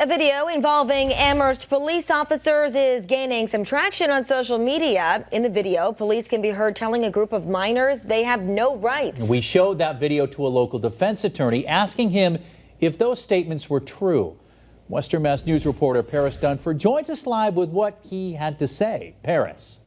A video involving Amherst police officers is gaining some traction on social media. In the video, police can be heard telling a group of minors they have no rights. We showed that video to a local defense attorney, asking him if those statements were true. Western Mass News reporter Paris Dunford joins us live with what he had to say. Paris.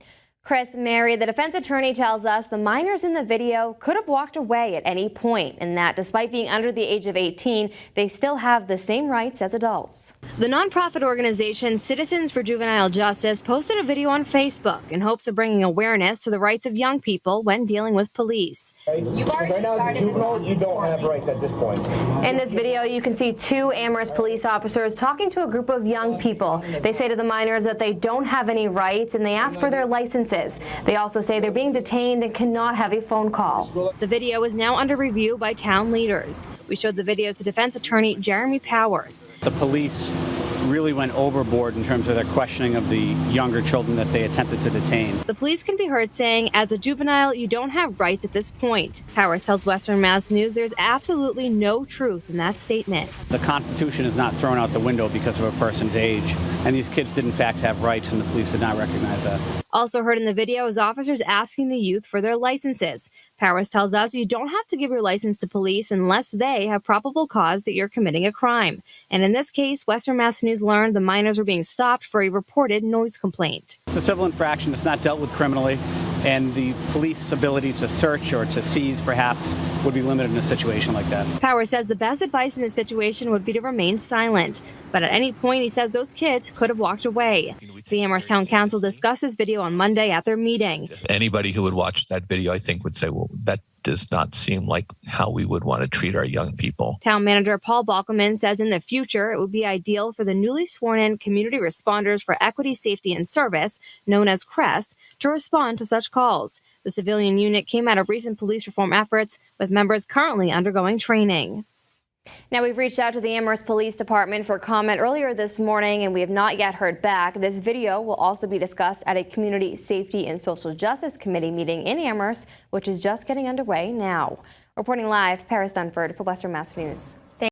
Chris, Mary, the defense attorney tells us the minors in the video could have walked away at any point, and that despite being under the age of 18, they still have the same rights as adults. The nonprofit organization Citizens for Juvenile Justice posted a video on Facebook in hopes of bringing awareness to the rights of young people when dealing with police. Right now, as a juvenile, you don't have rights at this point. In this video, you can see two Amherst police officers talking to a group of young people. They say to the minors that they don't have any rights, and they ask for their licenses. They also say they're being detained and cannot have a phone call. The video is now under review by town leaders. We showed the video to defense attorney Jeremy Powers. The police really went overboard in terms of their questioning of the younger children that they attempted to detain. The police can be heard saying, as a juvenile, you don't have rights at this point. Powers tells Western Mass News there's absolutely no truth in that statement. The Constitution is not thrown out the window because of a person's age, and these kids did in fact have rights, and the police did not recognize that. Also heard in the video is officers asking the youth for their licenses. Powers tells us you don't have to give your license to police unless they have probable cause that you're committing a crime. And in this case, Western Mass News learned the minors were being stopped for a reported noise complaint. It's a civil infraction. It's not dealt with criminally, and the police's ability to search or to seize perhaps would be limited in a situation like that. Powers says the best advice in this situation would be to remain silent. But at any point, he says those kids could have walked away. The Amherst Town Council discussed this video on Monday at their meeting. Anybody who would watch that video, I think, would say, well, that does not seem like how we would want to treat our young people. Town manager Paul Balkelman says in the future, it would be ideal for the newly sworn in Community Responders for Equity, Safety and Service, known as CRESS, to respond to such calls. The civilian unit came out of recent police reform efforts with members currently undergoing training. Now, we've reached out to the Amherst Police Department for comment earlier this morning, and we have not yet heard back. This video will also be discussed at a Community Safety and Social Justice Committee meeting in Amherst, which is just getting underway now. Reporting live, Paris Dunford for Western Mass News.